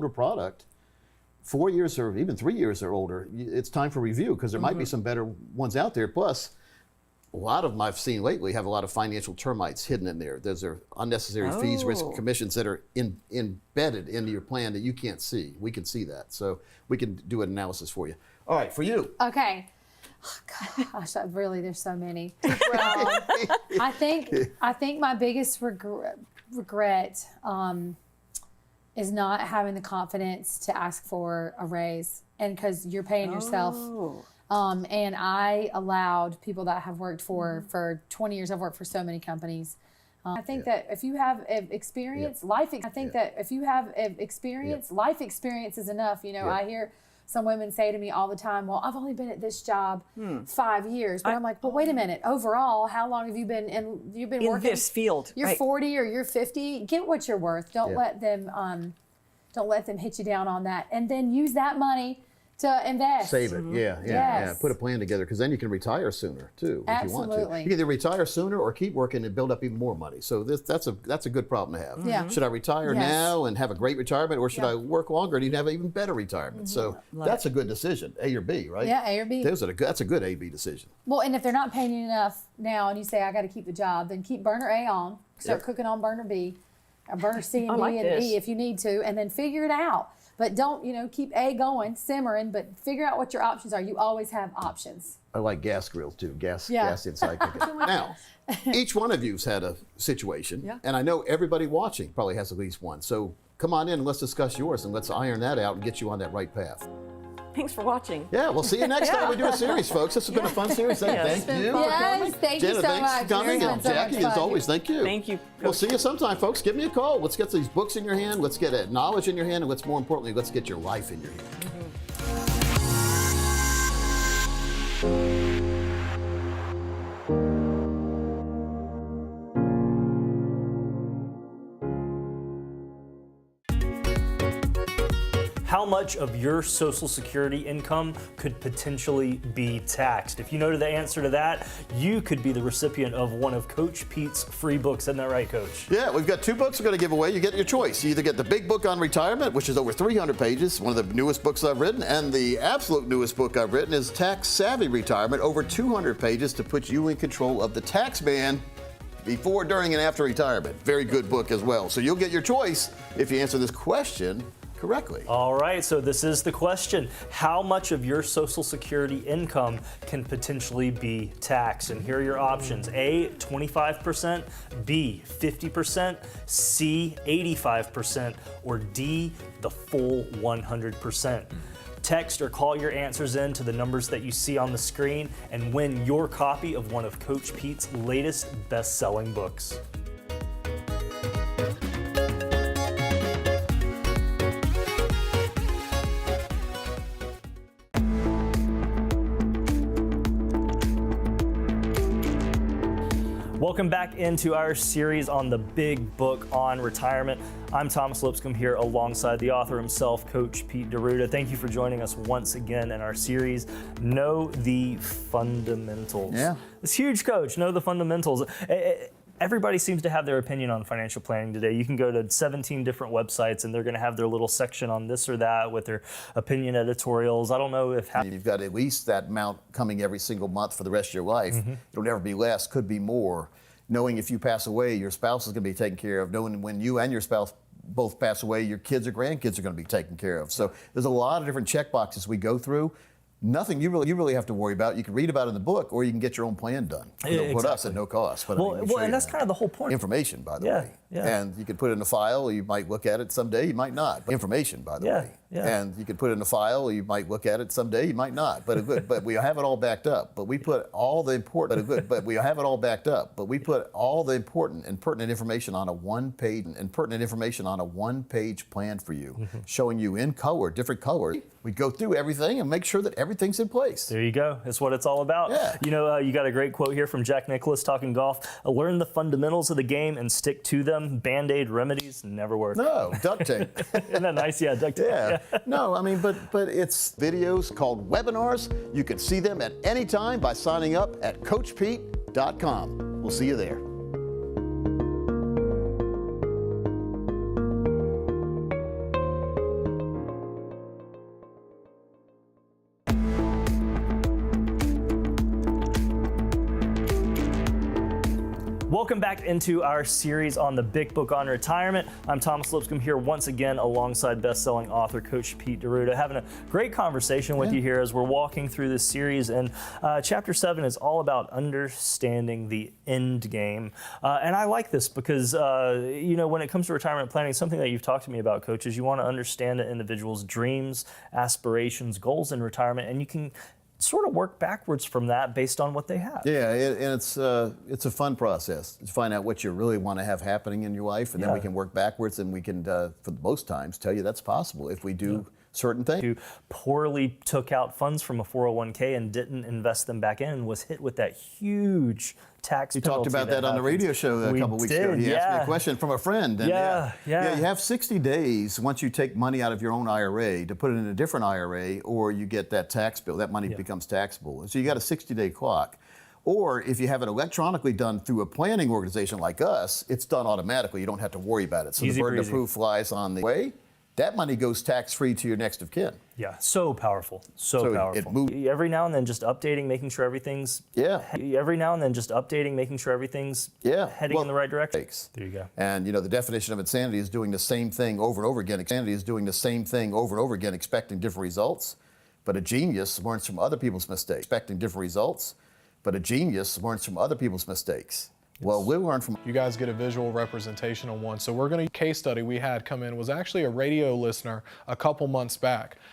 older product, 4 years or even 3 years or older, it's time for review because there might be some better ones out there. Plus, a lot of them I've seen lately have a lot of financial termites hidden in there. Those are unnecessary fees, risk, and commissions that are embedded into your plan that you can't see. We can see that. So we can do an analysis for you. All right, for you. Okay. Oh, gosh, really, there's so many. I think my biggest regret is not having the confidence to ask for a raise, and because you're paying yourself. And I allowed people that have worked for 20 years. I've worked for so many companies. I think that if you have experience, life experience is enough. You know, I hear some women say to me all the time, well, I've only been at this job 5 years. But I'm like, well, wait a minute. Overall, how long have you been you've been working in this field? You're 40 or you're 50. Get what you're worth. Don't let them hit you down on that. And then use that money to invest. Save it, yeah. Put a plan together, because then you can retire sooner too, if you want to. You can either retire sooner or keep working and build up even more money. So that's a good problem to have. Yeah. Should I retire now and have a great retirement, or should I work longer and even have an even better retirement? So that's a good decision, A or B, right? Yeah, A or B. That's a good A-B decision. Well, and if they're not paying you enough now, and you say I got to keep the job, then keep burner A on. Start cooking on burner B, burner C and D and E if you need to, and then figure it out. But don't, keep A going, simmering, but figure out what your options are. You always have options. I like gas grills too, gas inside cooking. Now, each one of you's had a situation, and I know everybody watching probably has at least one. So come on in and let's discuss yours, and let's iron that out and get you on that right path. Thanks for watching. Yeah, we'll see you next time we do a series, folks. This has been a fun series. Thank you. Yes, thank you so thanks much. for coming. And Jackie, as always, thank you. Thank you. We'll see you sometime, folks. Give me a call. Let's get these books in your hand. Let's get knowledge in your hand. And more importantly, let's get your life in your hand. How much of your Social Security income could potentially be taxed? If you know the answer to that, you could be the recipient of one of Coach Pete's free books. Isn't that right, Coach? Yeah, we've got 2 books we're going to give away. You get your choice. You either get the big book on retirement, which is over 300 pages, one of the newest books I've written, and the absolute newest book I've written is Tax Savvy Retirement, over 200 pages to put you in control of the tax man before, during, and after retirement. Very good book as well. So you'll get your choice if you answer this question correctly. All right, so this is the question. How much of your Social Security income can potentially be taxed? And here are your options. A, 25%, B, 50%, C, 85%, or D, the full 100%. Text or call your answers in to the numbers that you see on the screen and win your copy of one of Coach Pete's latest best-selling books. Welcome back into our series on the big book on retirement. I'm Thomas Lipscomb here alongside the author himself, Coach Pete D'Arruda. Thank you for joining us once again in our series, Know the Fundamentals. Yeah. It's huge, Coach. Know the fundamentals. Everybody seems to have their opinion on financial planning today. You can go to 17 different websites and they're going to have their little section on this or that with their opinion editorials. I don't know if you've got at least that amount coming every single month for the rest of your life. It'll never be less, could be more. Knowing if you pass away, your spouse is going to be taken care of. Knowing when you and your spouse both pass away, your kids or grandkids are going to be taken care of. So there's a lot of different check boxes we go through. Nothing you really have to worry about. You can read about it in the book, or you can get your own plan done. With us at no cost. But and that's kind of the whole point. Information, by the way. Yeah. And you can put it in a file. You might look at it someday. You might not. But information, by the way. Yeah. And you can put it in a file. You might look at it someday. You might not. But we have it all backed up. But we put all the important. But we have it all backed up. But we put all the important and pertinent information on a one-page plan for you, showing you in color, different colors. We go through everything and make sure that everything's in place. There you go. That's what it's all about. Yeah. You know, you got a great quote here from Jack Nicklaus talking golf. Learn the fundamentals of the game and stick to them. Band-Aid remedies never work. No, duct tape. Isn't that nice? Yeah, duct tape. Yeah. No, I mean, but it's videos called webinars. You can see them at any time by signing up at CoachPete.com. We'll see you there. Welcome back into our series on the Big Book on Retirement. I'm Thomas Lipscomb here once again alongside best-selling author Coach Pete D'Arruda, having a great conversation with you here as we're walking through this series. And Chapter 7 is all about understanding the end game. And I like this because, when it comes to retirement planning, something that you've talked to me about, Coach, is you want to understand an individual's dreams, aspirations, goals in retirement, and you can sort of work backwards from that based on what they have. Yeah, and it's a fun process to find out what you really want to have happening in your life, and then we can work backwards, and we can, for most times, tell you that's possible if we do certain things. Who poorly took out funds from a 401k and didn't invest them back in and was hit with that huge tax penalty. You talked about that on the radio show a couple weeks ago. He asked me a question from a friend. And you have 60 days once you take money out of your own IRA to put it in a different IRA, or you get that tax bill. That money becomes taxable. So you got a 60-day clock. Or if you have it electronically done through a planning organization like us, it's done automatically. You don't have to worry about it. So the burden of proof lies on the way. That money goes tax-free to your next of kin. Yeah, so powerful, so powerful. Every now and then just updating, making sure everything's every now and then just updating, making sure everything's heading in the right direction. There you go. And the definition of insanity is doing the same thing over and over again. Insanity is doing the same thing over and over again, expecting different results. But a genius learns from other people's mistakes. Expecting different results, but a genius learns from other people's mistakes. Well, we'll learn from. You guys get a visual representation on one. So we're going to case study we had come in was actually a radio listener a couple months back.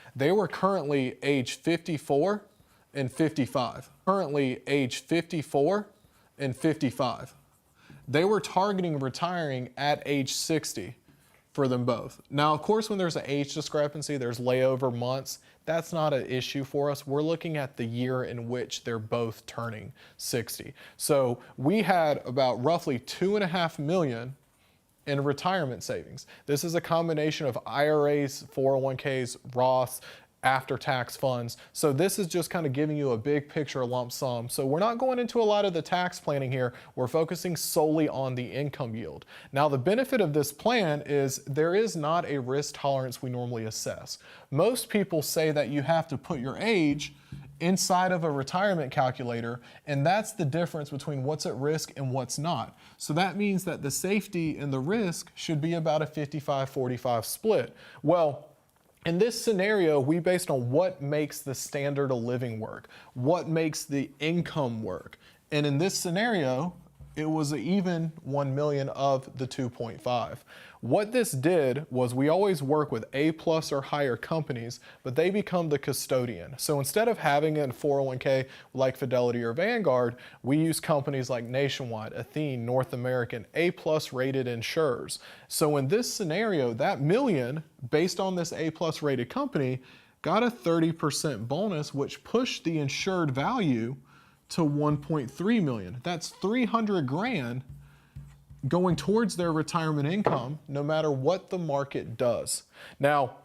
They were currently age 54 and 55. Currently age 54 and 55. They were targeting retiring at age 60 for them both. Now, of course, when there's an age discrepancy, there's layover months. That's not an issue for us. We're looking at the year in which they're both turning 60. So we had about roughly $2.5 million in retirement savings. This is a combination of IRAs, 401ks, Roths, after-tax funds. So this is just kind of giving you a big picture lump sum. So we're not going into a lot of the tax planning here. We're focusing solely on the income yield. Now, the benefit of this plan is there is not a risk tolerance we normally assess. Most people say that you have to put your age inside of a retirement calculator, and that's the difference between what's at risk and what's not. So that means that the safety and the risk should be about a 55-45 split. Well, in this scenario, we based on what makes the standard of living work, what makes the income work. And in this scenario, it was an even 1 million of the 2.5. What this did was we always work with A+ or higher companies, but they become the custodian. So instead of having a 401k like Fidelity or Vanguard, we use companies like Nationwide, Athene, North American, A+ rated insurers. So in this scenario, that million, based on this A+ rated company, got a 30% bonus, which pushed the insured value to 1.3 million. That's 300 grand going towards their retirement income, no matter what the market does. Now,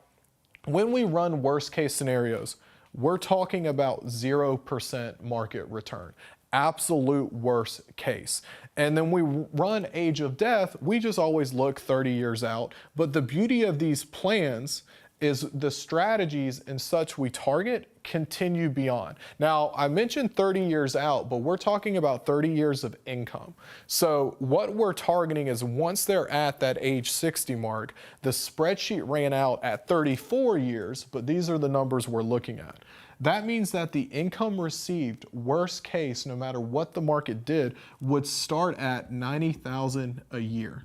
when we run worst case scenarios, we're talking about 0% market return, absolute worst case. And then we run age of death, we just always look 30 years out. But the beauty of these plans is the strategies and such we target continue beyond. Now, I mentioned 30 years out, but we're talking about 30 years of income. So what we're targeting is once they're at that age 60 mark, the spreadsheet ran out at 34 years, but these are the numbers we're looking at. That means that the income received, worst case, no matter what the market did, would start at $90,000 a year.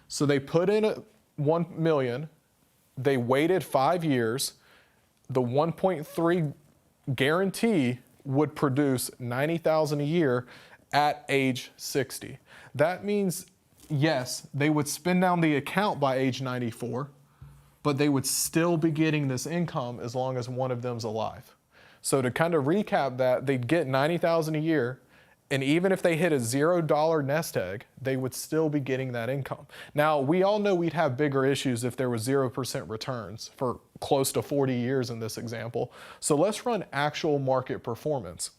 So they put in 1 million, they waited 5 years, the 1.3 guarantee would produce $90,000 a year at age 60. That means, yes, they would spend down the account by age 94, but they would still be getting this income as long as one of them's alive. So to kind of recap that, they'd get $90,000 a year, and even if they hit a $0 nest egg, they would still be getting that income. Now, we all know we'd have bigger issues if there was 0% returns for close to 40 years in this example. So let's run actual market performance.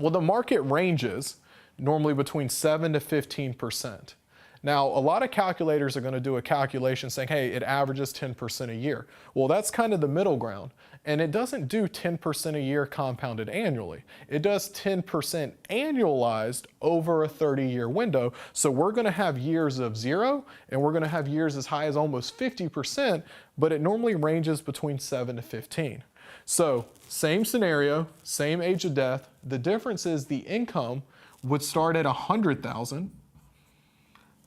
Well, the market ranges normally between 7 to 15%. Now, a lot of calculators are going to do a calculation saying, hey, it averages 10% a year. Well, that's kind of the middle ground. And it doesn't do 10% a year compounded annually. It does 10% annualized over a 30-year window. So we're going to have years of 0, and we're going to have years as high as almost 50%, but it normally ranges between 7 to 15. So same scenario, same age of death. The difference is the income would start at $100,000,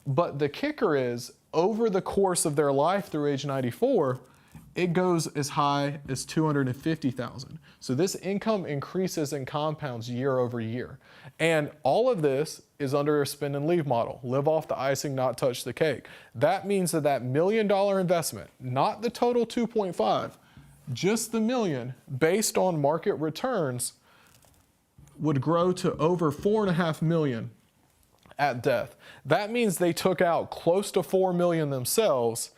but the kicker is over the course of their life through age 94, it goes as high as $250,000. So this income increases and compounds year over year. And all of this is under a spend and leave model. Live off the icing, not touch the cake. That means that $1 million investment, not the total 2.5, just the $1 million based on market returns, would grow to over $4.5 million at death. That means they took out close to $4 million themselves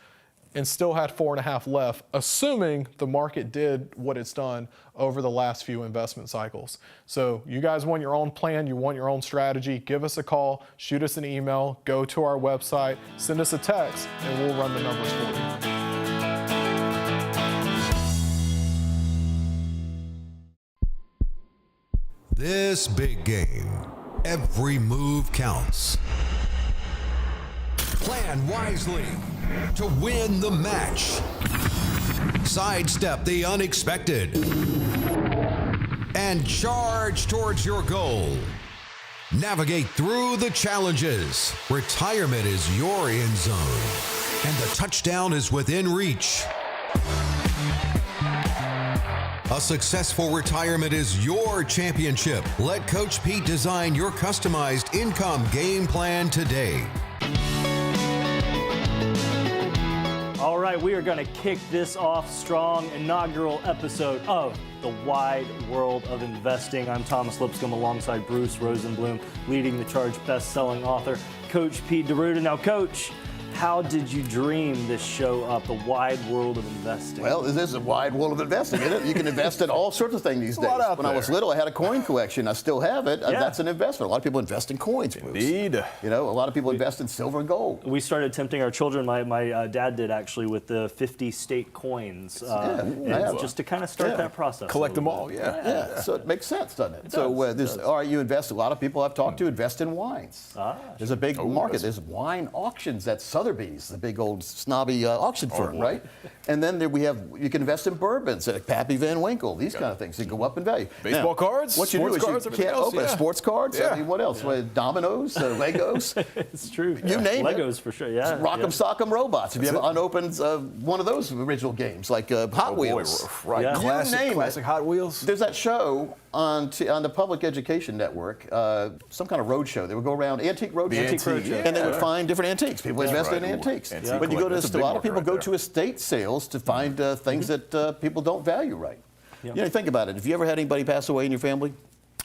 and still had 4.5 left, assuming the market did what it's done over the last few investment cycles. So you guys want your own plan, you want your own strategy, give us a call, shoot us an email, go to our website, send us a text, and we'll run the numbers for you. This big game, every move counts. Plan wisely to win the match. Sidestep the unexpected and charge towards your goal. Navigate through the challenges. Retirement is your end zone, and the touchdown is within reach. A successful retirement is your championship. Let Coach Pete design your customized income game plan today. All right, we are going to kick this off strong. Inaugural episode of The Wide World of Investing. I'm Thomas Lipscomb alongside Bruce Rosenblum, leading the charge best-selling author, Coach Pete DeRuda. Now, Coach, how did you dream this show up, The Wide World of Investing? Well, this is a wide world of investing, isn't it? You can invest in all sorts of things these days. When I was little, I had a coin collection. I still have it. That's an investment. A lot of people invest in coins, Bruce. Indeed. You know, a lot of people invest in silver and gold. We started tempting our children. My dad did actually with the 50 state coins, just to kind of start that process. Collect them all, Yeah, so it makes sense, doesn't it? All right, you invest. A lot of people I've talked to invest in wines. There's a big market. There's wine auctions at Sotheby's, the big old snobby auction firm, right? And then you can invest in bourbons at Pappy Van Winkle, these kind of things. They go up in value. Baseball cards, what you sports do is cards, you everything can't else, open sports cards. I mean, what else? Dominoes, Legos. It's true. You name it. Legos for sure. Yeah. Rock'em Sock'em Robots. If you have unopened one of those original games, like Hot Wheels, right? Yeah. Classic Hot Wheels. There's that show on the Public Education Network, some kind of road show. They would go around antique road shows, and they would find different antiques. People invest in antiques. But you go to a lot of people go to estate sales to find things that people don't value right. You know, think about it. Have you ever had anybody pass away in your family?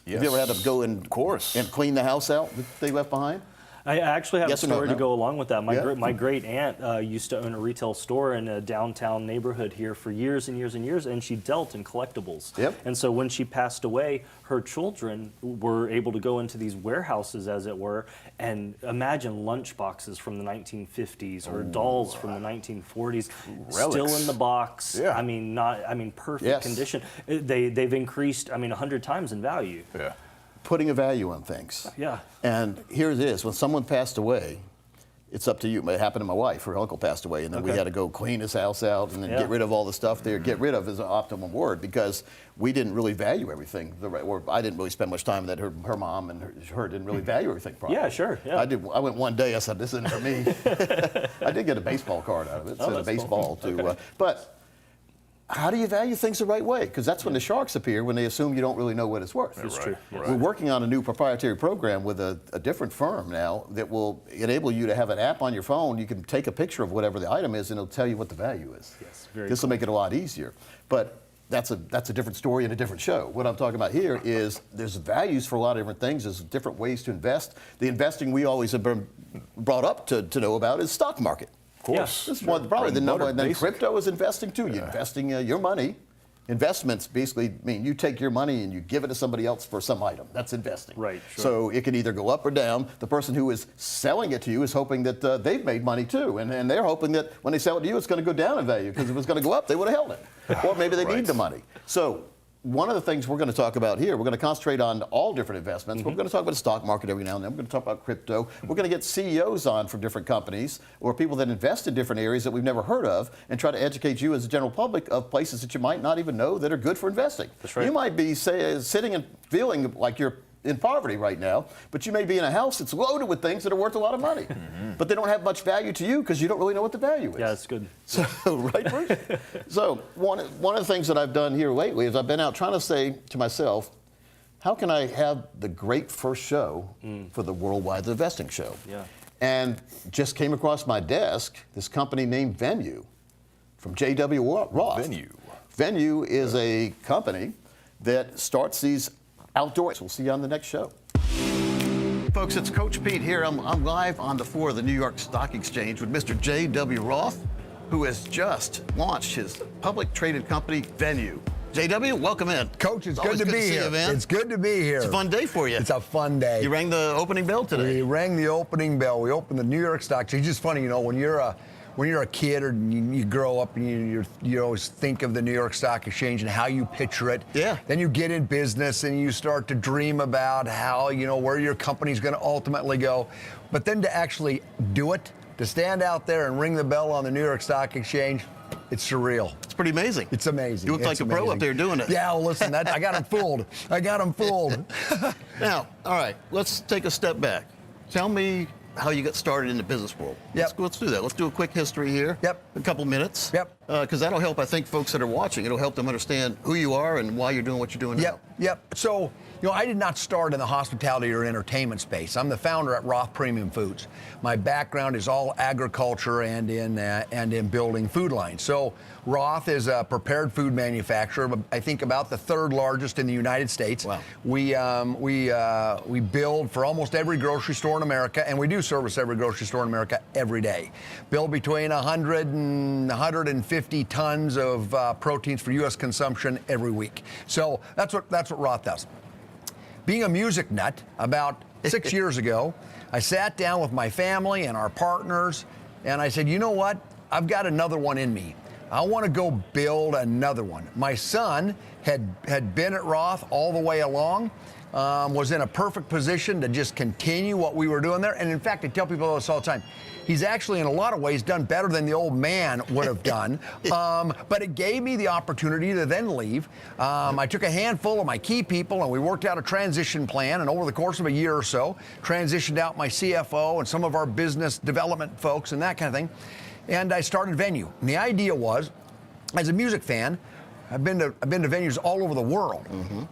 Yes. Have you ever had to go and clean the house out that they left behind? I actually have a story to go along with that. My great aunt used to own a retail store in a downtown neighborhood here for years and years and years, and she dealt in collectibles. And so when she passed away, her children were able to go into these warehouses, as it were, and imagine lunch boxes from the 1950s or dolls from the 1940s, still in the box. I mean, perfect condition. They've increased, 100 times in value. Putting a value on things. And here it is. When someone passed away, it's up to you. It happened to my wife. Her uncle passed away, and then we had to go clean his house out and then get rid of all the stuff there. Get rid of is an optimum word because we didn't really value everything. Or I didn't really spend much time that her mom and her didn't really value everything properly. I did. I went one day. I said, "This isn't for me." I did get a baseball card out of it. A baseball too. But how do you value things the right way? Because that's when the sharks appear, when they assume you don't really know what it's worth. That's true. We're working on a new proprietary program with a different firm now that will enable you to have an app on your phone. You can take a picture of whatever the item is, and it'll tell you what the value is. This will make it a lot easier. But that's a different story and a different show. What I'm talking about here is there's values for a lot of different things. There's different ways to invest. The investing we always have been brought up to know about is stock market. This is probably the number. And then crypto is investing too. You're investing your money investments basically mean you take your money and you give it to somebody else for some item. That's investing. Right, sure. So it can either go up or down. The person who is selling it to you is hoping that they've made money too. And they're hoping that when they sell it to you, it's going to go down in value, because if it was going to go up, they would have held it. Or maybe they need the money. So one of the things we're going to talk about here, we're going to concentrate on all different investments. We're going to talk about the stock market every now and then. We're going to talk about crypto. We're going to get CEOs on from different companies or people that invest in different areas that we've never heard of, and try to educate you as a general public of places that you might not even know that are good for investing. That's right. You might be sitting and feeling like you're in poverty right now, but you may be in a house that's loaded with things that are worth a lot of money, but they don't have much value to you because you don't really know what the value is. Yeah, that's good. So, right, Bruce? So one of the things that I've done here lately is I've been out trying to say to myself, how can I have the great first show for the Worldwide Investing Show? Yeah. And just came across my desk this company named Venue from J.W. Roth. Venue. Venue is a company that starts these outdoors. We'll see you on the next show. Folks, it's Coach Pete here. I'm live on the floor of the New York Stock Exchange with Mr. J.W. Roth, who has just launched his public traded company, Venue. J.W., welcome in. Coach, it's good to be see here. you, man. It's good to be here. It's a fun day for you. It's a fun day. You rang the opening bell today. We rang the opening bell. We opened the New York Stock Exchange. It's just funny, you know, when you're a kid or you grow up and you always think of the New York Stock Exchange and how you picture it. Yeah. Then you get in business and you start to dream about how, you know, where your company's going to ultimately go. But then to actually do it, to stand out there and ring the bell on the New York Stock Exchange, it's surreal. It's pretty amazing. It's amazing. You look like It's a pro up amazing. there doing it. Yeah, well, listen, I got him fooled. I got him fooled. Now, all right, let's take a step back. Tell me how you got started in the business world. Yep. Let's do that. Let's do a quick history here. Yep. A couple minutes. Yep. Because that'll help, I think, folks that are watching. It'll help them understand who you are and why you're doing what you're doing now. Yep. So, you know, I did not start in the hospitality or entertainment space. I'm the founder at Roth Premium Foods. My background is all agriculture and in building food lines. So, Roth is a prepared food manufacturer. I think about the third largest in the United States. Wow. We build for almost every grocery store in America, and we do service every grocery store in America every day. Build between 100 and 150 tons of proteins for U.S. consumption every week. So that's what Roth does. Being a music nut, about 6 years ago, I sat down with my family and our partners, and I said, you know what? I've got another one in me. I want to go build another one. My son had been at Roth all the way along, was in a perfect position to just continue what we were doing there. And in fact, I tell people this all the time. He's actually, in a lot of ways, done better than the old man would have done. But it gave me the opportunity to then leave. I took a handful of my key people, and we worked out a transition plan. And over the course of a year or so, transitioned out my CFO and some of our business development folks and that kind of thing. And I started Venue. And the idea was, as a music fan, I've been to venues all over the world. Mm-hmm.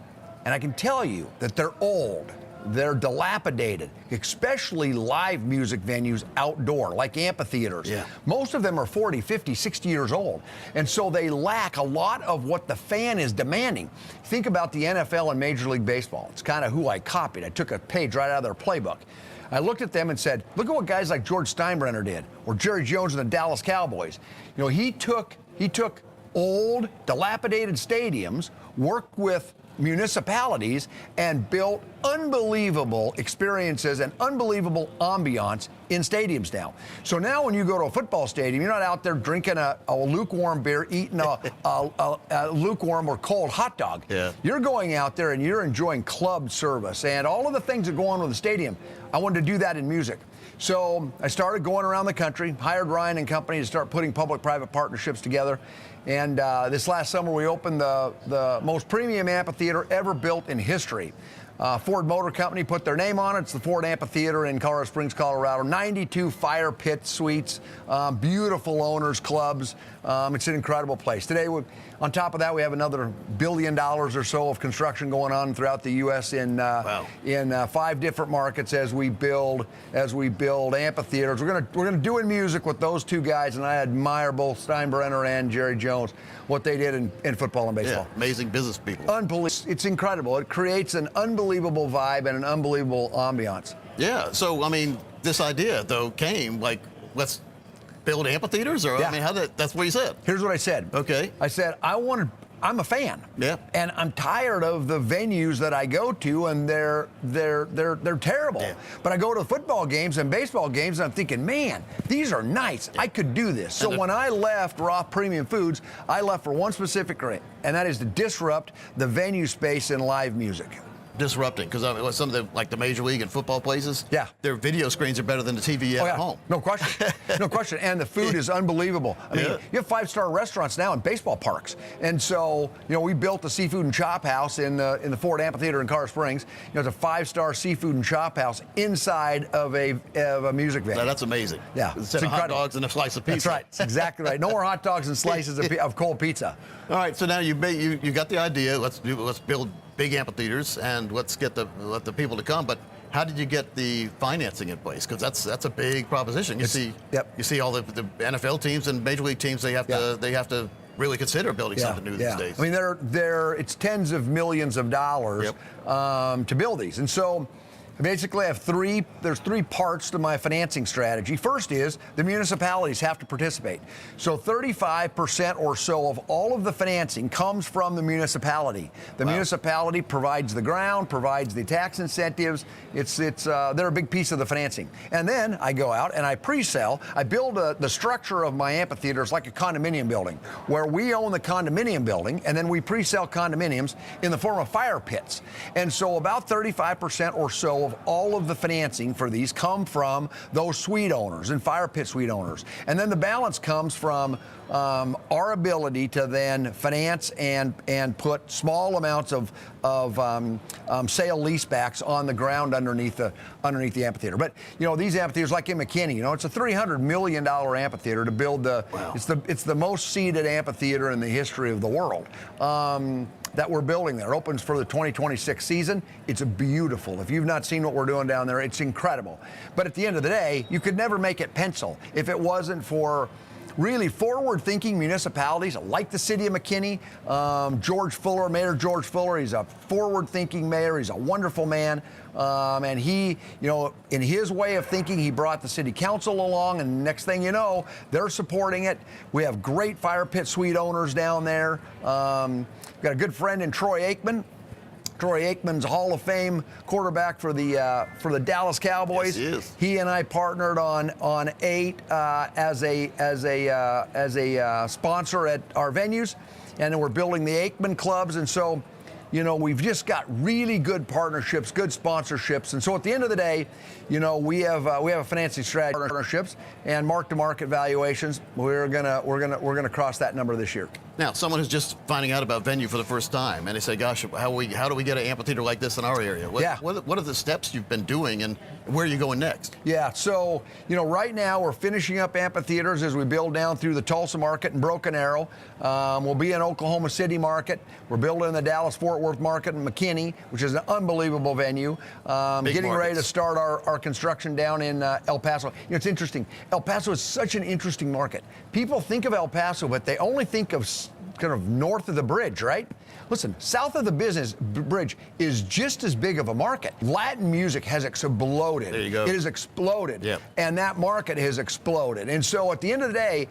And I can tell you that they're old. They're dilapidated, especially live music venues outdoor, like amphitheaters. Yeah. Most of them are 40, 50, 60 years old. And so they lack a lot of what the fan is demanding. Think about the NFL and Major League Baseball. It's kind of who I copied. I took a page right out of their playbook. I looked at them and said, look at what guys like George Steinbrenner did, or Jerry Jones and the Dallas Cowboys. You know, he took old, dilapidated stadiums, worked with municipalities, and built unbelievable experiences and unbelievable ambiance in stadiums now. So now when you go to a football stadium, you're not out there drinking a lukewarm beer, eating a lukewarm or cold hot dog. Yeah. You're going out there and you're enjoying club service and all of the things that go on with the stadium. I wanted to do that in music. So I started going around the country, hired Ryan and company to start putting public-private partnerships together. And this last summer, we opened the most premium amphitheater ever built in history. Ford Motor Company put their name on it. It's the Ford Amphitheater in Colorado Springs, Colorado. 92 fire pit suites, beautiful owners clubs. It's an incredible place. Today, on top of that, we have another $1 billion or so of construction going on throughout the U.S. in 5 different markets as we build amphitheaters. We're gonna do in music with those two guys, and I admire both Steinbrenner and Jerry Jones, what they did in football and baseball. Yeah, amazing business people. Unbelievable. It's incredible. It creates an unbelievable vibe and an unbelievable ambiance. Yeah, so, I mean, this idea, though, came, like, let's build amphitheaters? Or, Yeah. I mean, that's what you said. Here's what I said. Okay. I said, I want I'm a fan. Yeah. And I'm tired of the venues that I go to, and they're terrible. Yeah. But I go to football games and baseball games, and I'm thinking, man, these are nice. I could do this. So when I left Roth Premium Foods, I left for one specific reason, and that is to disrupt the venue space in live music. Disrupting, because some of the, like the Major League and football places, yeah, their video screens are better than the TV at home. No question. No question. And the food is unbelievable. I mean, you have 5-star restaurants now in baseball parks. And so, we built a seafood and chop house in the Ford Amphitheater in Colorado Springs. It's a 5-star seafood and chop house inside of a music venue. Now, that's amazing. Yeah. Instead of hot dogs and a slice of pizza. That's right. That's exactly right. No more hot dogs and slices of cold pizza. All right. So now you got the idea. Let's build big amphitheaters and let's let the people to come. But how did you get the financing in place? Because that's a big proposition. You see all the NFL teams and Major League teams. They have to really consider building something new these days. I mean, it's tens of millions of dollars to build these, and so. Basically, there's three parts to my financing strategy. First is the municipalities have to participate. So 35% or so of all of the financing comes from the municipality. The municipality provides the ground, provides the tax incentives. They're a big piece of the financing. And then I go out and I pre-sell. I build the structure of my amphitheaters like a condominium building, where we own the condominium building, and then we pre-sell condominiums in the form of fire pits. And so about 35% or so of all of the financing for these come from those suite owners and fire pit suite owners. And then the balance comes from our ability to then finance and put small amounts of sale leasebacks on the ground underneath the amphitheater. But these amphitheaters, like in McKinney, it's a $300 million amphitheater to build it's the most seated amphitheater in the history of the world. That we're building there. It opens for the 2026 season. It's beautiful. If you've not seen what we're doing down there, it's incredible. But at the end of the day, you could never make it pencil if it wasn't for really forward-thinking municipalities like the city of McKinney. Mayor George Fuller, he's a forward-thinking mayor. He's a wonderful man. And he, in his way of thinking, he brought the city council along, and next thing you know, they're supporting it. We have great fire pit suite owners down there. We've got a good friend in Troy Aikman. Troy Aikman's a Hall of Fame quarterback for the Dallas Cowboys. Yes, he is. He and I partnered on 8 as a sponsor at our venues, and then we're building the Aikman clubs, and so. We've just got really good partnerships, good sponsorships, and so at the end of the day, we have a financing strategy, partnerships, and mark-to-market valuations. We're gonna cross that number this year. Now, someone who's just finding out about venue for the first time, and they say, "Gosh, how do we get an amphitheater like this in our area?" What are the steps you've been doing, and where are you going next? Yeah, so right now we're finishing up amphitheaters as we build down through the Tulsa market and Broken Arrow. We'll be in Oklahoma City market. We're building the Dallas-Fort Worth market in McKinney, which is an unbelievable venue. Getting ready to start our construction down in El Paso. It's interesting. El Paso is such an interesting market. People think of El Paso, but they only think of kind of north of the bridge, right? Listen, south of the business bridge is just as big of a market. Latin music has exploded. There you go. It has exploded. Yep. And that market has exploded. And so at the end of the day,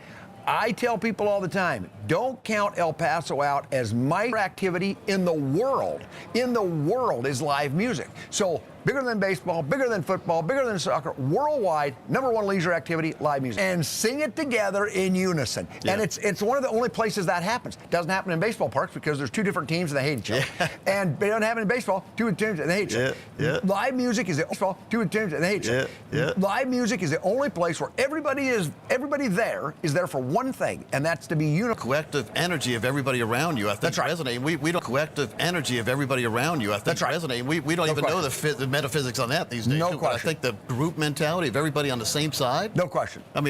I tell people all the time, don't count El Paso out as my activity in the world. In the world is live music. So bigger than baseball, bigger than football, bigger than soccer, worldwide, #1 leisure activity, live music. And sing it together in unison. Yeah. And it's one of the only places that happens. Doesn't happen in baseball parks because there's 2 different teams and they hate each other. Yeah. And it doesn't happen in baseball, 2 teams and they hate each other. Yeah. Live music is the baseball, 2 teams and they hate each other. Yeah. Live music is the only place where everybody there is there for one thing, and that's to be unified. Collective energy of everybody around you, I think, that's right. Resonating. We don't collective energy of everybody around you, I think, that's right. Resonating. We don't even know the metaphysics on that these days. No too, question. But I think the group mentality of everybody on the same side. No question. I mean,